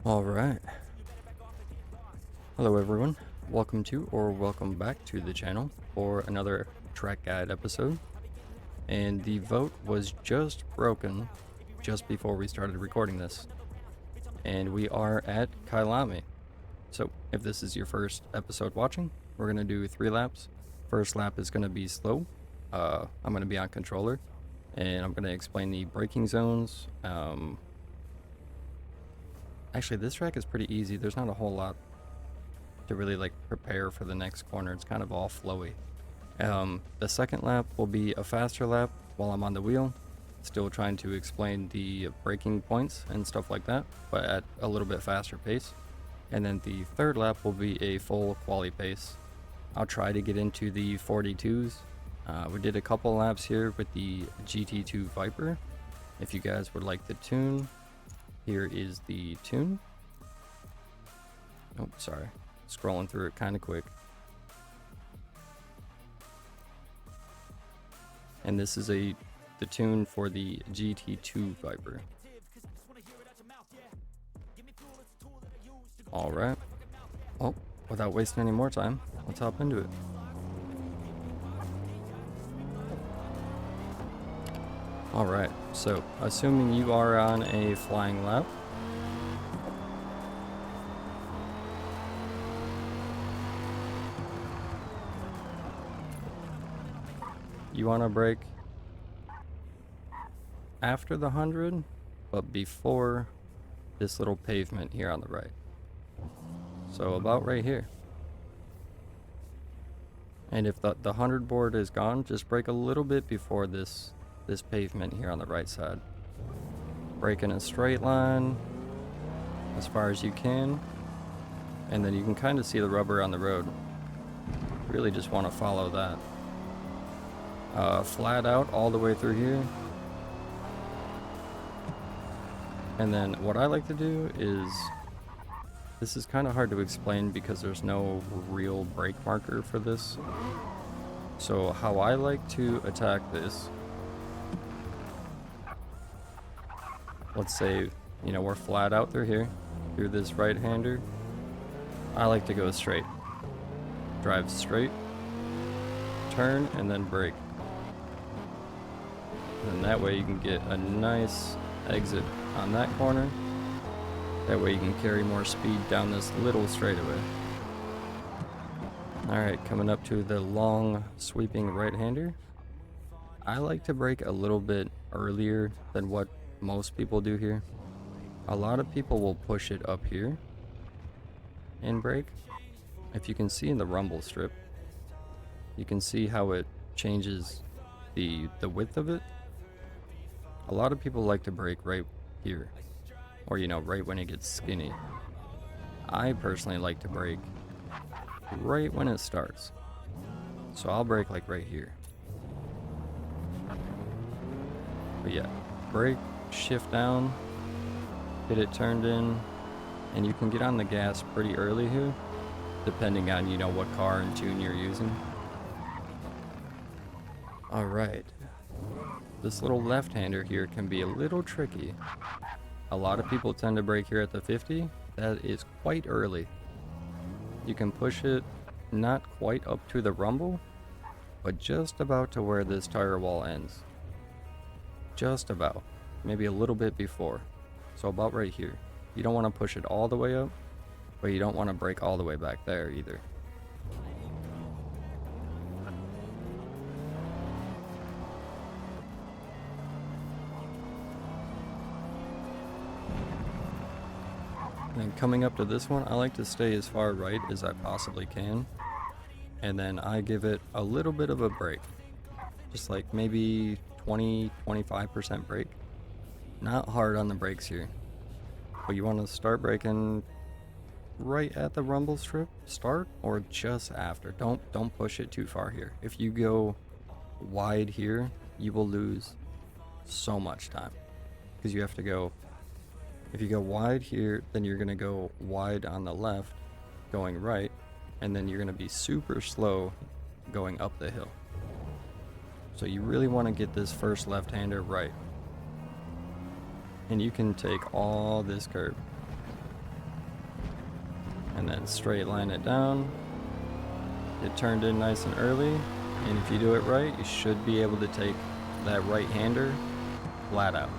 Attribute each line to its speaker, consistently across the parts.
Speaker 1: All right. Hello, everyone. Welcome to or welcome back to the channel for another track guide episode. And the vote was just broken just before we started recording this. And we are at Kylami. So, if this is your first episode watching, we're going to do 3 laps. First lap is going to be slow. I'm going to be on controller. And I'm going to explain the braking zones. Actually, this track is pretty easy. There's not a whole lot to really prepare for the next corner. It's kind of all flowy. The second lap will be a faster lap while I'm on the wheel, still trying to explain the braking points and stuff like that, but at a little bit faster pace. And then the third lap will be a full quali pace. I'll try to get into the 42s. We did a couple laps here with the GT2 Viper. If you guys would like the tune, here is the tune. Oh, sorry. Scrolling through it kind of quick. And this is the tune for the GT2 Viper. Alright. Well, without wasting any more time, let's hop into it. Alright, so assuming you are on a flying lap, you want to brake after the 100, but before this little pavement here on the right. So about right here. And if the 100 board is gone, just brake a little bit before this pavement here on the right side. Brake in a straight line as far as you can, and then you can kind of see the rubber on the road. Really just want to follow that. Flat out all the way through here. And then what I like to do is, this is kind of hard to explain because there's no real brake marker for this. So how I like to attack this, let's say, we're flat out through here, through this right-hander. I like to go straight. Drive straight, turn, and then brake. And that way you can get a nice exit on that corner. That way you can carry more speed down this little straightaway. Alright, coming up to the long sweeping right-hander. I like to brake a little bit earlier than what most people do here. A lot of people will push it up here and brake. If you can see in the rumble strip, you can see how it changes the width of it. A lot of people like to brake right here, or right when it gets skinny. I personally like to brake right when it starts, so I'll brake like right here. But yeah, brake, shift down, get it turned in, and you can get on the gas pretty early here, depending on what car and tune you're using. Alright, this little left-hander here can be a little tricky. A lot of people tend to brake here at the 50. That is quite early. You can push it not quite up to the rumble, but just about to where this tire wall ends. Just about. Maybe a little bit before. So about right here. You don't want to push it all the way up, but you don't want to brake all the way back there either. And coming up to this one, I like to stay as far right as I possibly can. And then I give it a little bit of a brake. Just like maybe 20-25% brake. Not hard on the brakes here. But you want to start braking right at the rumble strip. Start or just after. Don't push it too far here. If you go wide here, you will lose so much time. Because you have to go... If you go wide here, then you're going to go wide on the left, going right, and then you're going to be super slow going up the hill. So you really want to get this first left-hander right. And you can take all this curve. and then straight line it down. It turned in nice and early, and if you do it right, you should be able to take that right-hander flat out.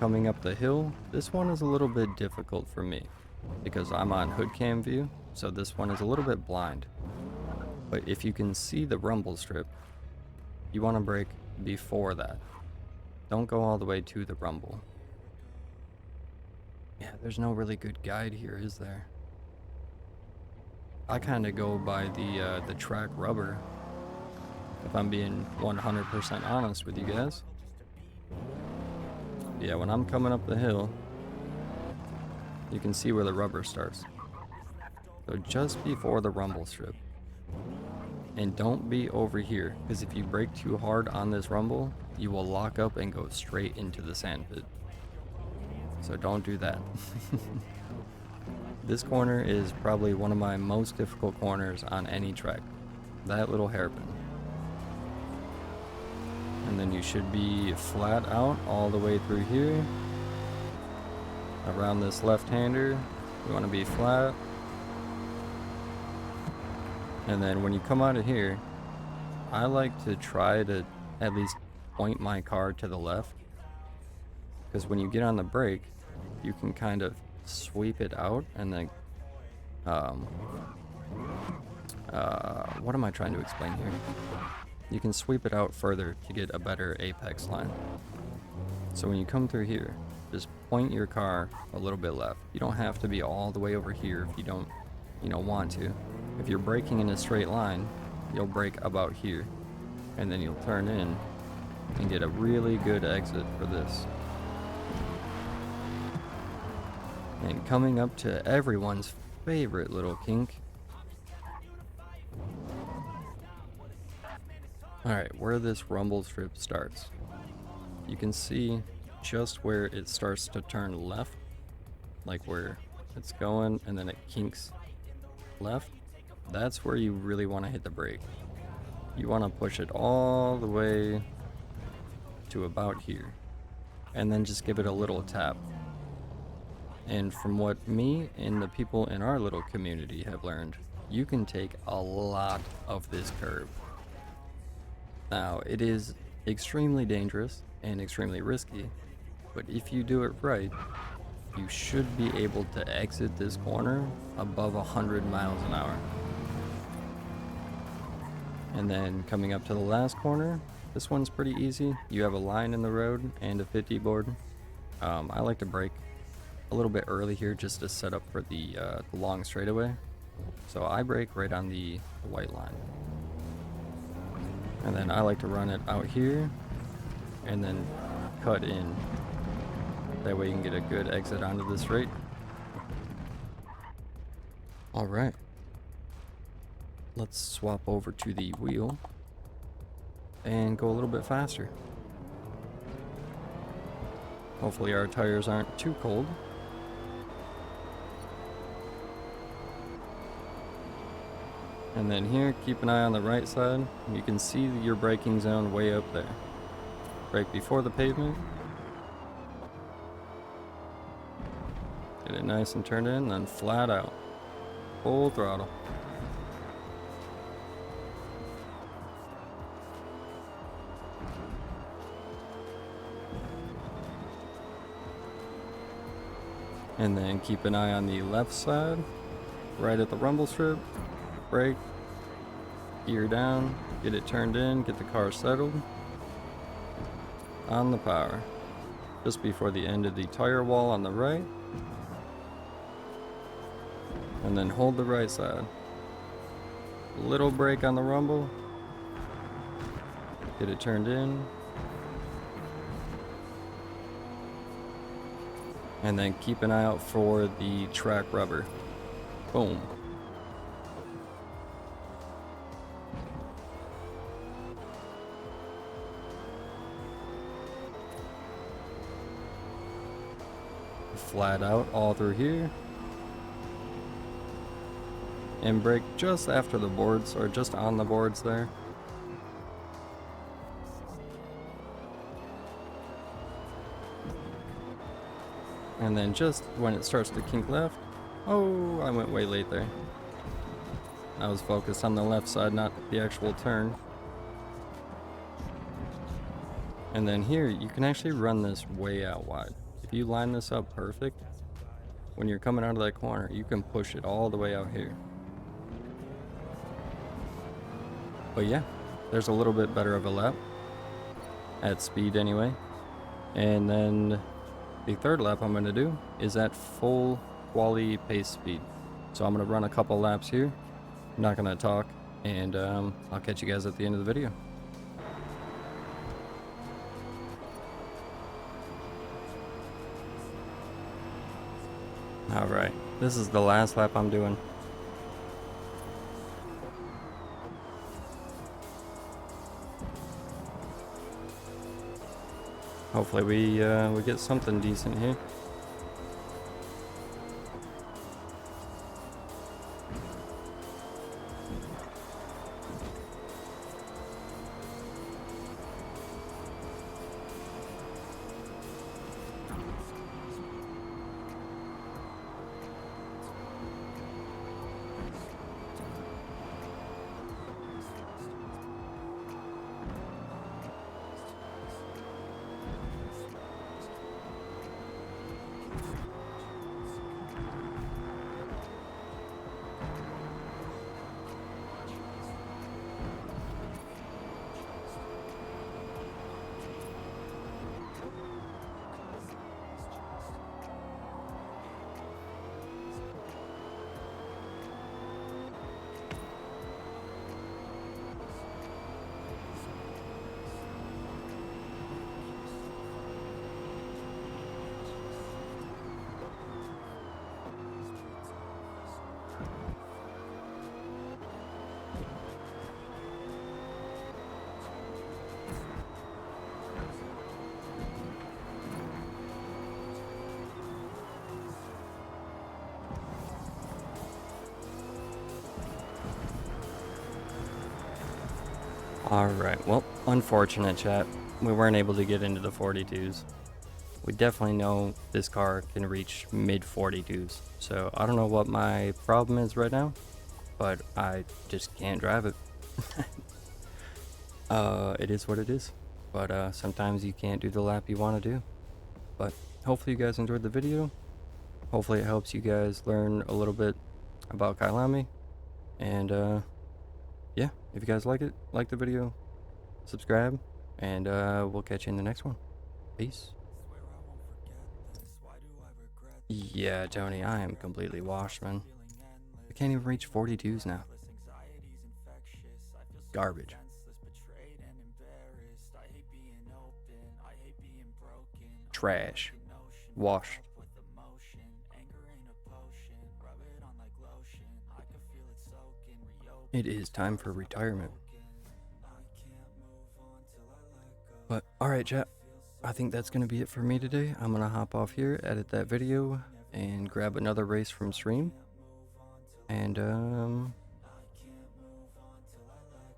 Speaker 1: Coming up the hill, this one is a little bit difficult for me because I'm on hood cam view, so this one is a little bit blind. But if you can see the rumble strip, you want to brake before that. Don't go all the way to the rumble. Yeah, there's no really good guide here, is there? I kind of go by the track rubber, if I'm being 100% honest with you guys. Yeah, when I'm coming up the hill, you can see where the rubber starts. So just before the rumble strip. And don't be over here, because if you brake too hard on this rumble, you will lock up and go straight into the sand pit. So don't do that. This corner is probably one of my most difficult corners on any track. That little hairpin. And then you should be flat out all the way through here. Around this left-hander, you want to be flat. And then when you come out of here, I like to try to at least point my car to the left. Because when you get on the brake, you can kind of sweep it out and then what am I trying to explain here? You can sweep it out further to get a better apex line. So when you come through here, just point your car a little bit left. You don't have to be all the way over here if you don't, want to. If you're braking in a straight line, you'll brake about here, and then you'll turn in and get a really good exit for this. And coming up to everyone's favorite little kink. Alright, where this rumble strip starts. You can see just where it starts to turn left. Like where it's going and then it kinks left. That's where you really want to hit the brake. You want to push it all the way to about here. And then just give it a little tap. And from what me and the people in our little community have learned, you can take a lot of this curve. Now, it is extremely dangerous and extremely risky, but if you do it right, you should be able to exit this corner above 100 miles an hour. And then coming up to the last corner, this one's pretty easy. You have a line in the road and a 50 board. I like to brake a little bit early here just to set up for the long straightaway. So I brake right on the white line. And then I like to run it out here and then cut in. That way you can get a good exit onto the straight. Alright. Let's swap over to the wheel and go a little bit faster. Hopefully our tires aren't too cold. And then here, keep an eye on the right side. You can see your braking zone way up there. Brake before the pavement. Get it nice and turned in, then flat out. Full throttle. And then keep an eye on the left side, right at the rumble strip. Brake, gear down, get it turned in, get the car settled. On the power. Just before the end of the tire wall on the right. And then hold the right side. Little brake on the rumble. Get it turned in. And then keep an eye out for the track rubber. Boom. Flat out all through here. And brake just after the boards, or just on the boards there. And then just when it starts to kink left, Oh, I went way late there. I was focused on the left side, not the actual turn. And then here, you can actually run this way out wide. If you line this up perfect, when you're coming out of that corner, you can push it all the way out here. But yeah, there's a little bit better of a lap. At speed anyway. And then the third lap I'm going to do is at full quality pace speed. So I'm going to run a couple laps here. I'm not going to talk. And I'll catch you guys at the end of the video. Alright, this is the last lap I'm doing. Hopefully we get something decent here. Alright, well, unfortunate chat. We weren't able to get into the 42s. We definitely know this car can reach mid 42s. So I don't know what my problem is right now, but I just can't drive it. It is what it is. But sometimes you can't do the lap you want to do. But hopefully you guys enjoyed the video. Hopefully it helps you guys learn a little bit about Kylami. And yeah, if you guys like it, like the video, subscribe, and we'll catch you in the next one. Peace. Yeah, Tony, I am completely washed, man. I can't even reach 42s now. Garbage. Trash. Washed. It is time for retirement. But alright, chat. I think that's going to be it for me today. I'm going to hop off here, edit that video, and grab another race from stream. And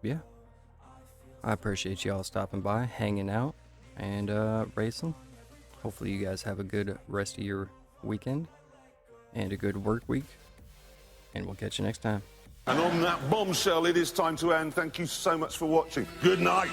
Speaker 1: yeah. I appreciate y'all stopping by, hanging out, and racing. Hopefully you guys have a good rest of your weekend and a good work week. And we'll catch you next time.
Speaker 2: And on that bombshell, it is time to end. Thank you so much for watching. Good night.